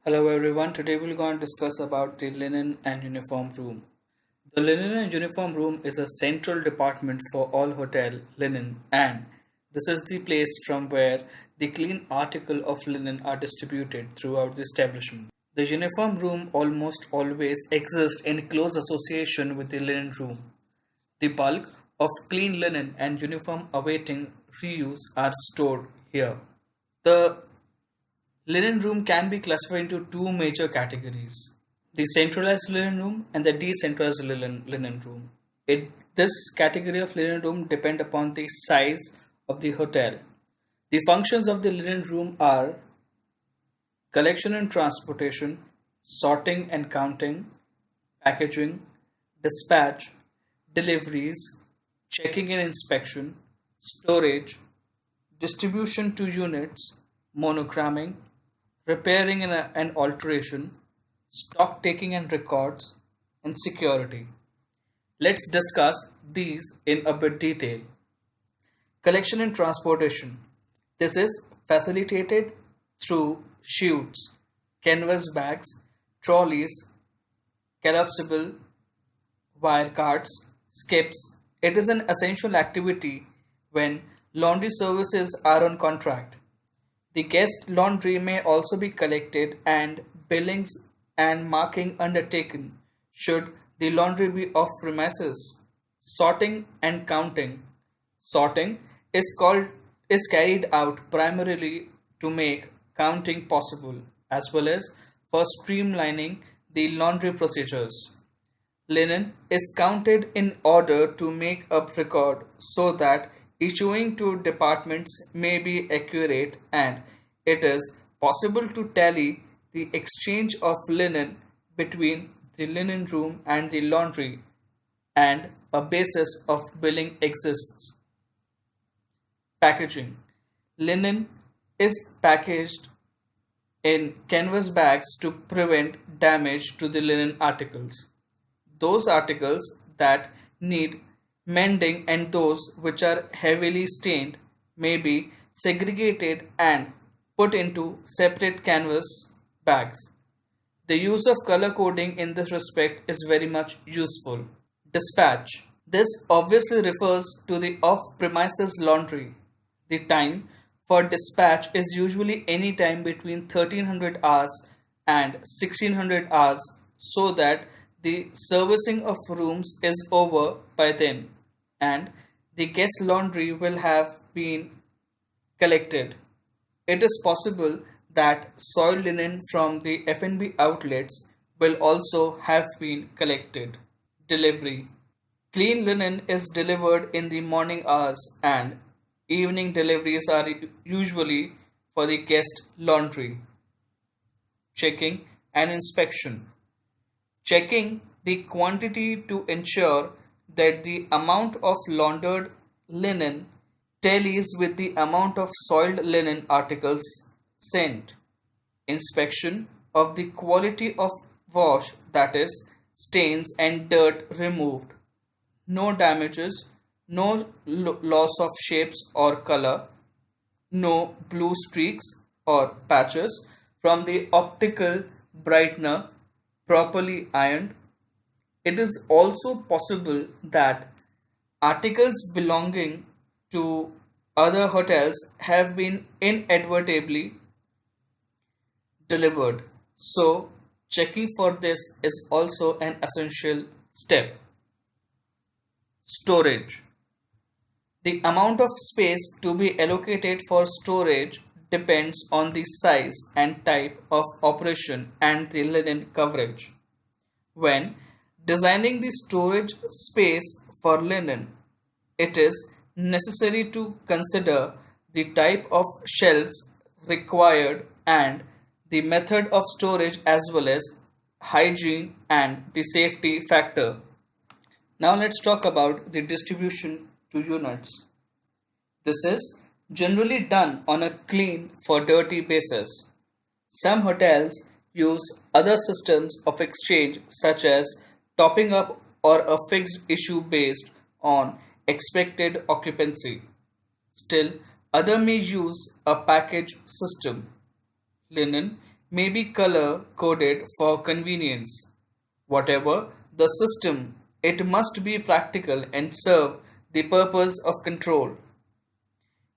Hello everyone, today we're going to discuss about the linen and uniform room. The linen and uniform room is a central department for all hotel linen and this is the place from where the clean article of linen are distributed throughout the establishment. The uniform room almost always exists in close association with the linen room. The bulk of clean linen and uniform awaiting reuse are stored here. The linen room can be classified into two major categories: the centralized linen room and the decentralized linen room. This category of linen room depend upon the size of the hotel. The functions of the linen room are collection and transportation, sorting and counting, packaging, dispatch, deliveries, checking and inspection, storage, distribution to units, monogramming, repairing and alteration, stock taking and records, and security. Let's discuss these in a bit detail. Collection and transportation. This is facilitated through chutes, canvas bags, trolleys, collapsible wire carts, skips. It is an essential activity when laundry services are on contract. The guest laundry may also be collected and billings and marking undertaken should the laundry be off premises. Sorting and counting. Sorting is carried out primarily to make counting possible as well as for streamlining the laundry procedures. Linen is counted in order to make a record so that issuing to departments may be accurate and it is possible to tally the exchange of linen between the linen room and the laundry and a basis of billing exists. Packaging. Linen is packaged in canvas bags to prevent damage to the linen articles. Those articles that need mending and those which are heavily stained may be segregated and put into separate canvas bags. The use of color coding in this respect is very much useful. Dispatch. This obviously refers to the off premises laundry. The time for dispatch is usually any time between 1300 hours and 1600 hours so that the servicing of rooms is over by then and the guest laundry will have been collected. It is possible that soiled linen from the F&B outlets will also have been collected. Delivery. Clean linen is delivered in the morning hours and evening deliveries are usually for the guest laundry. Checking and inspection. Checking the quantity to ensure that the amount of laundered linen tallies with the amount of soiled linen articles sent. Inspection of the quality of wash, that is, stains and dirt removed. No damages, no loss of shapes or color, no blue streaks or patches from the optical brightener properly ironed. It is also possible that articles belonging to other hotels have been inadvertently delivered. So, checking for this is also an essential step. Storage. The amount of space to be allocated for storage depends on the size and type of operation and the linen coverage. When designing the storage space for linen, it is necessary to consider the type of shelves required and the method of storage as well as hygiene and the safety factor. Now let's talk about the distribution to units. This is generally done on a clean for dirty basis. Some hotels use other systems of exchange such as topping up or a fixed issue based on expected occupancy. Still, other may use a package system. Linen may be color coded for convenience. Whatever the system, it must be practical and serve the purpose of control.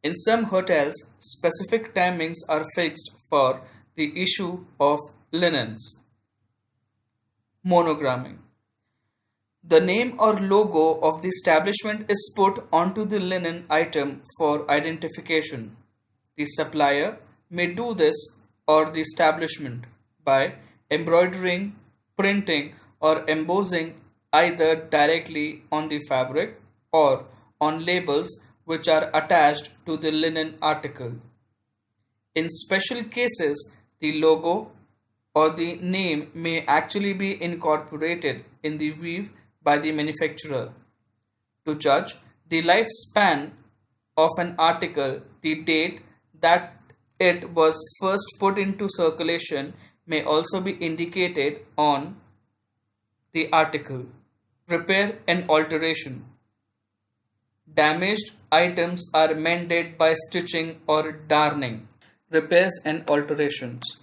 In some hotels, specific timings are fixed for the issue of linens. Monogramming. The name or logo of the establishment is put onto the linen item for identification. The supplier may do this or the establishment by embroidering, printing, or embossing either directly on the fabric or on labels which are attached to the linen article. In special cases, the logo or the name may actually be incorporated in the weave by the manufacturer. To judge the lifespan of an article, the date that it was first put into circulation may also be indicated on the article. Repair and alteration. Damaged items are mended by stitching or darning. Repairs and alterations.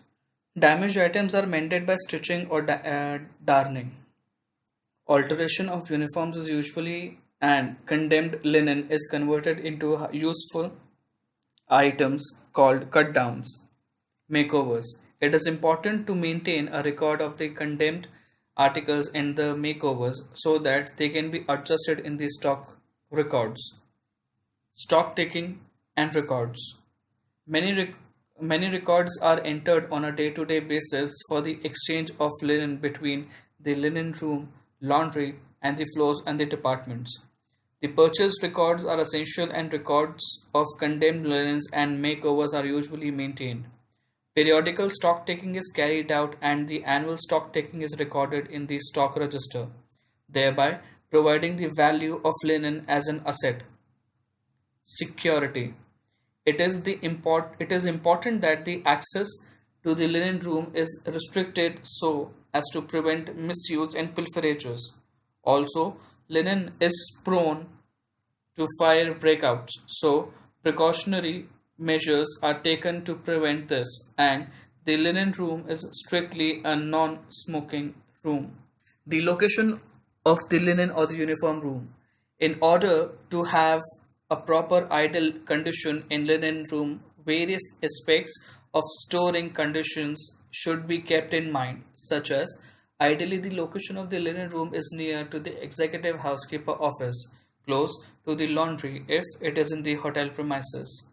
Damaged items are mended by stitching or darning. Alteration of uniforms is usually and condemned linen is converted into useful items called cut downs. Makeovers. It is important to maintain a record of the condemned articles in the makeovers so that they can be adjusted in the stock records. Stock taking and records. Many many records are entered on a day-to-day basis for the exchange of linen between the linen room, laundry, and the floors and the departments. The purchase records are essential and records of condemned linens and makeovers are usually maintained. Periodical stock taking is carried out and the annual stock taking is recorded in the stock register, thereby providing the value of linen as an asset. Security. It is important that the access to the linen room is restricted so as to prevent misuse and pilferages. Also, linen is prone to fire breakouts, so precautionary measures are taken to prevent this, and the linen room is strictly a non smoking room. The location of the linen or the uniform room. In order to have a proper idle condition in linen room, various aspects of storing conditions should be kept in mind, such as ideally the location of the linen room is near to the executive housekeeper office, close to the laundry if it is in the hotel premises.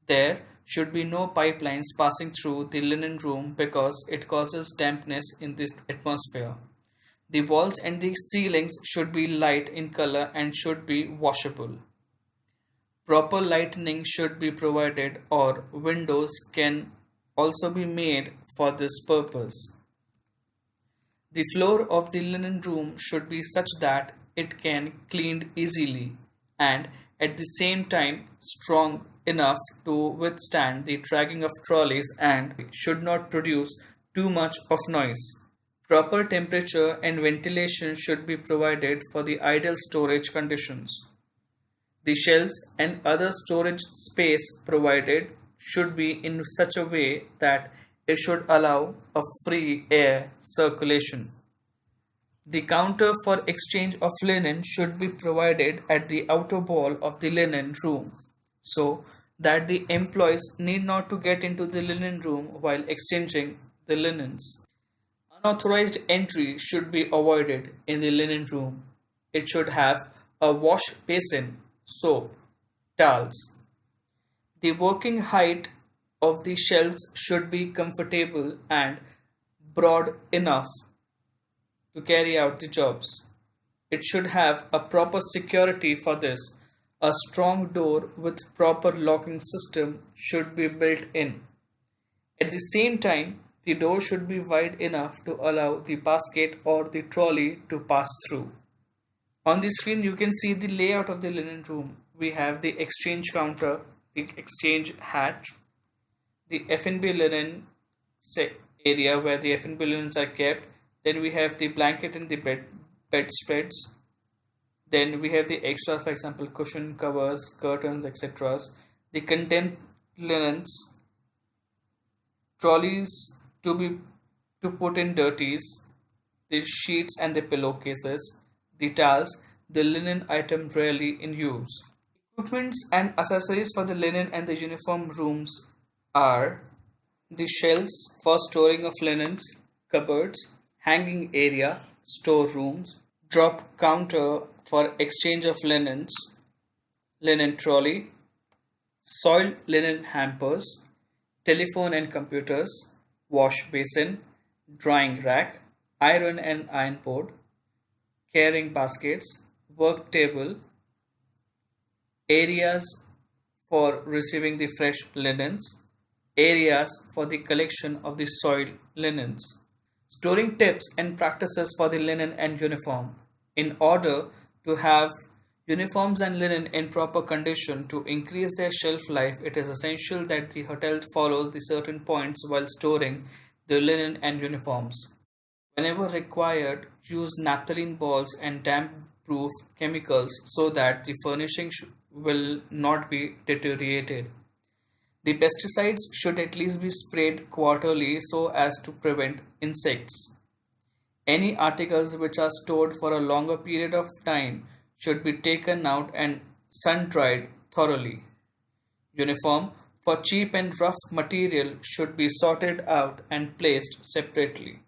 There should be no pipelines passing through the linen room because it causes dampness in the atmosphere. The walls and the ceilings should be light in color and should be washable. Proper lighting should be provided or windows can also be made for this purpose. The floor of the linen room should be such that it can cleaned easily and at the same time strong enough to withstand the dragging of trolleys and should not produce too much of noise. Proper temperature and ventilation should be provided for the ideal storage conditions. The shelves and other storage space provided should be in such a way that it should allow a free air circulation. The counter for exchange of linen should be provided at the outer wall of the linen room so that the employees need not to get into the linen room while exchanging the linens. Unauthorized entry should be avoided in the linen room. It should have a wash basin, soap, towels. The working height of the shelves should be comfortable and broad enough to carry out the jobs. It should have a proper security for this. A strong door with proper locking system should be built in. At the same time, the door should be wide enough to allow the basket or the trolley to pass through. On the screen, you can see the layout of the linen room. We have the exchange counter, the exchange hatch, the F&B linen area where the F&B linens are kept. Then we have the blanket and the bedspreads. Then we have the extra, for example, cushion covers, curtains, etc. The condemned linens, trolleys to be to put in dirties, the sheets and the pillowcases, the towels, the linen item rarely in use. Equipments and accessories for the linen and the uniform rooms are the shelves for storing of linens, cupboards, hanging area, storerooms, drop counter for exchange of linens, linen trolley, soiled linen hampers, telephone and computers, wash basin, drying rack, iron and iron board, carrying baskets, work table, areas for receiving the fresh linens, areas for the collection of the soiled linens. Storing tips and practices for the linen and uniform. In order to have uniforms and linen in proper condition to increase their shelf life, it is essential that the hotel follows the certain points while storing the linen and uniforms. Whenever required, use naphthalene balls and damp-proof chemicals so that the furnishing will not be deteriorated. The pesticides should at least be sprayed quarterly so as to prevent insects. Any articles which are stored for a longer period of time should be taken out and sun dried thoroughly. Uniform for cheap and rough material should be sorted out and placed separately.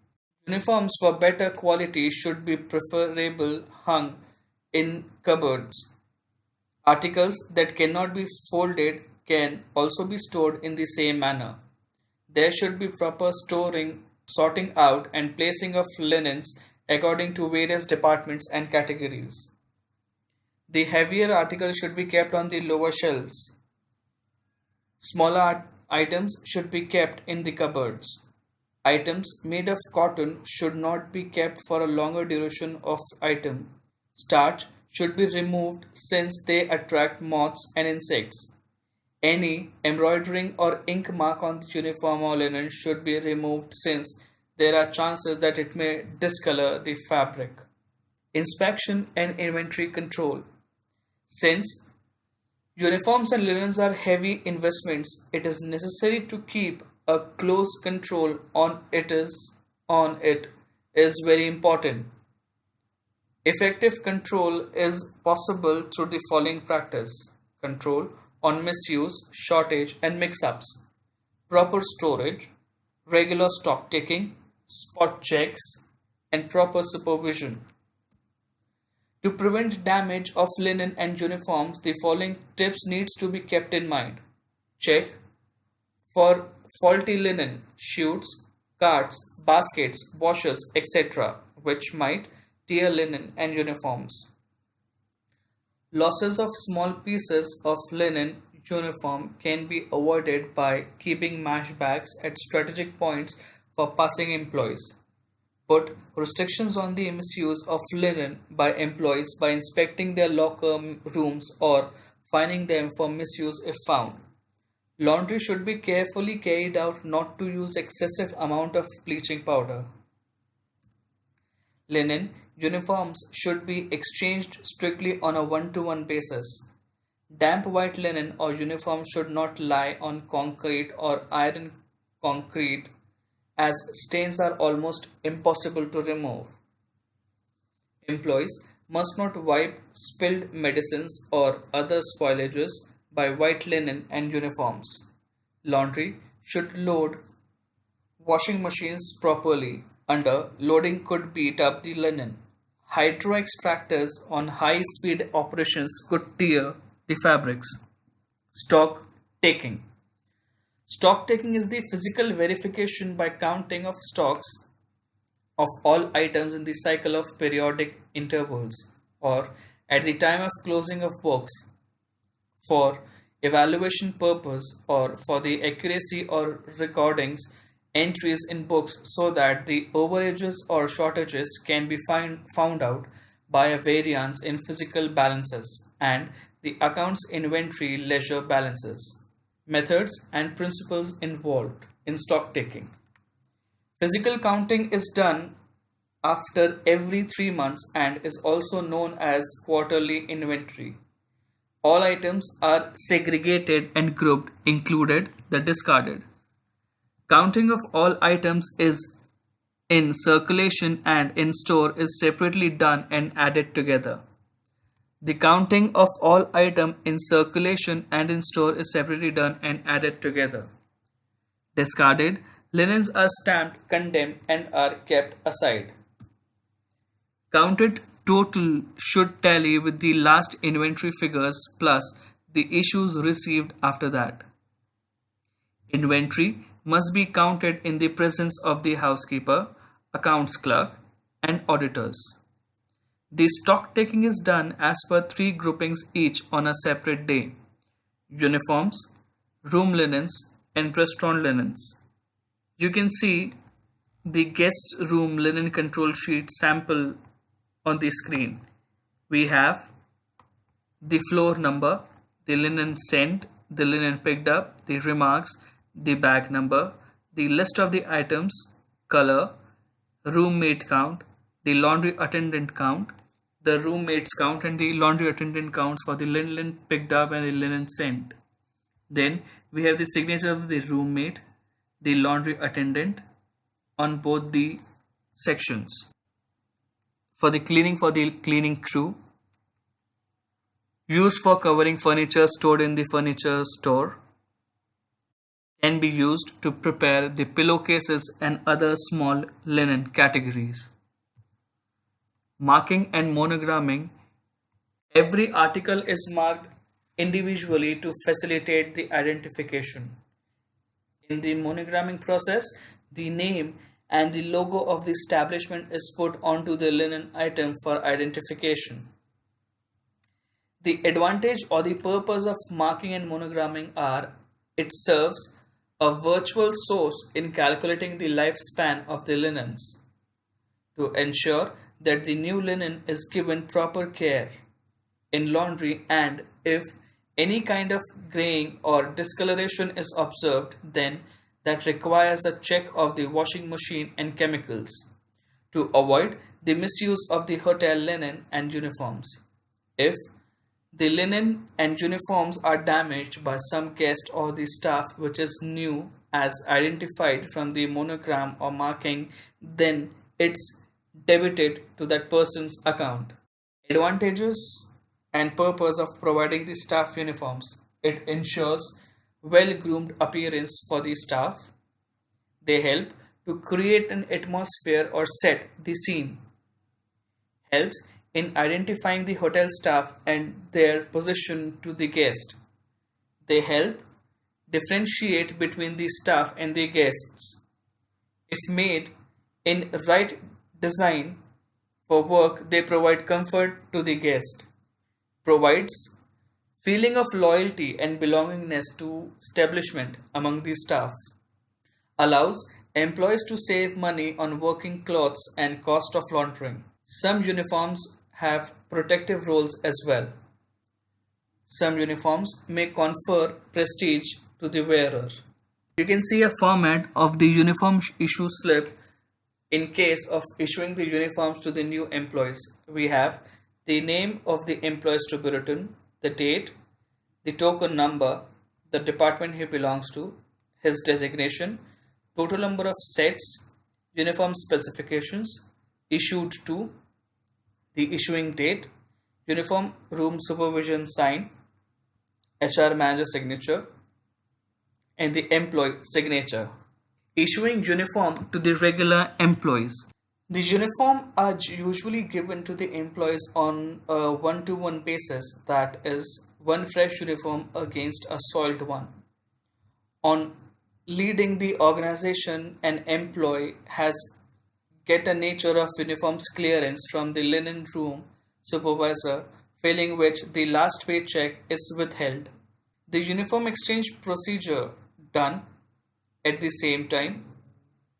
Uniforms for better quality should be preferable hung in cupboards. Articles that cannot be folded can also be stored in the same manner. There should be proper storing, sorting out, and placing of linens according to various departments and categories. The heavier articles should be kept on the lower shelves. Smaller items should be kept in the cupboards. Items made of cotton should not be kept for a longer duration of item. Starch should be removed since they attract moths and insects. Any embroidering or ink mark on the uniform or linen should be removed since there are chances that it may discolor the fabric. Inspection and inventory control. Since uniforms and linens are heavy investments, it is necessary to keep a close control on it is very important. Effective control is possible through the following practice. Control on misuse, shortage and mix-ups. Proper storage, regular stock taking, spot checks and proper supervision. To prevent damage of linen and uniforms, the following tips needs to be kept in mind. Check for faulty linen, shoots, carts, baskets, washers, etc., which might tear linen and uniforms. Losses of small pieces of linen uniform can be avoided by keeping mash bags at strategic points for passing employees. Put restrictions on the misuse of linen by employees by inspecting their locker rooms or fining them for misuse if found. Laundry should be carefully carried out not to use excessive amount of bleaching powder. Linen uniforms should be exchanged strictly on a one-to-one basis. Damp white linen or uniform should not lie on concrete or iron concrete as stains are almost impossible to remove. Employees must not wipe spilled medicines or other spoilages by white linen and uniforms. Laundry should load washing machines properly. Under loading could beat up the linen. Hydro extractors on high speed operations could tear the fabrics. Stock taking. Stock taking is the physical verification by counting of stocks of all items in the cycle of periodic intervals or at the time of closing of books for evaluation purpose or for the accuracy or recordings entries in books so that the overages or shortages can be found out by a variance in physical balances and the accounts inventory ledger balances. Methods and principles involved in stock taking. Physical counting is done after every 3 months and is also known as quarterly inventory. All items are segregated and grouped, included the discarded. Counting of all items is in circulation and in store is separately done and added together. The counting of all items in circulation and in store is separately done and added together. Discarded linens are stamped, condemned, and are kept aside. Counted total should tally with the last inventory figures plus the issues received after that. Inventory must be counted in the presence of the housekeeper, accounts clerk, and auditors. The stock taking is done as per three groupings each on a separate day: uniforms, room linens, and restaurant linens. You can see the guest room linen control sheet sample on the screen. We have the floor number, the linen sent, the linen picked up, the remarks, the bag number, the list of the items, color, roommate count, the laundry attendant count, the roommates count, and the laundry attendant counts for the linen picked up and the linen sent. Then we have the signature of the roommate, the laundry attendant on both the sections. For the cleaning crew, used for covering furniture stored in the furniture store, can be used to prepare the pillowcases and other small linen categories. Marking and monogramming. Every article is marked individually to facilitate the identification. In the monogramming process, the name and the logo of the establishment is put onto the linen item for identification. The advantage or the purpose of marking and monogramming are: it serves a virtual source in calculating the lifespan of the linens to ensure that the new linen is given proper care in laundry, and if any kind of graying or discoloration is observed, then that requires a check of the washing machine and chemicals to avoid the misuse of the hotel linen and uniforms. If the linen and uniforms are damaged by some guest or the staff which is new as identified from the monogram or marking, then it's debited to that person's account. Advantages and purpose of providing the staff uniforms: it ensures well-groomed appearance for the staff. They help to create an atmosphere or set the scene. Helps in identifying the hotel staff and their position to the guest. They help differentiate between the staff and the guests. If made in right design for work, they provide comfort to the guest. Provides feeling of loyalty and belongingness to establishment among the staff. Allows employees to save money on working clothes and cost of laundering. Some uniforms have protective roles as well. Some uniforms may confer prestige to the wearer. You can see a format of the uniform issue slip in case of issuing the uniforms to the new employees. We have the name of the employees to be written, the date, the token number, the department he belongs to, his designation, total number of sets, uniform specifications, issued to, the issuing date, uniform room supervision sign, HR manager signature, and the employee signature. Issuing uniform to the regular employees. The uniform are usually given to the employees on a one-to-one basis, that is, one fresh uniform against a soiled one. On leading the organization, an employee has get a nature of uniforms clearance from the linen room supervisor, failing which the last paycheck is withheld. The uniform exchange procedure done at the same time,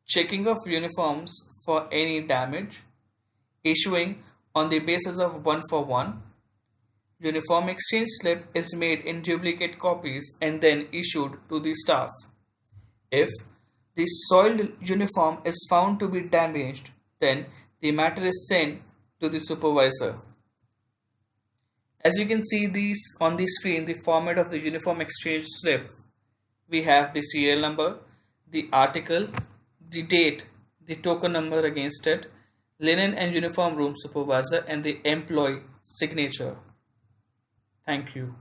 checking of uniforms for any damage, issuing on the basis of one for one. Uniform exchange slip is made in duplicate copies and then issued to the staff. If the soiled uniform is found to be damaged, then the matter is sent to the supervisor. As you can see these on the screen, the format of the uniform exchange slip. We have the serial number, the article, the date, the token number against it, linen and uniform room supervisor, and the employee signature. Thank you.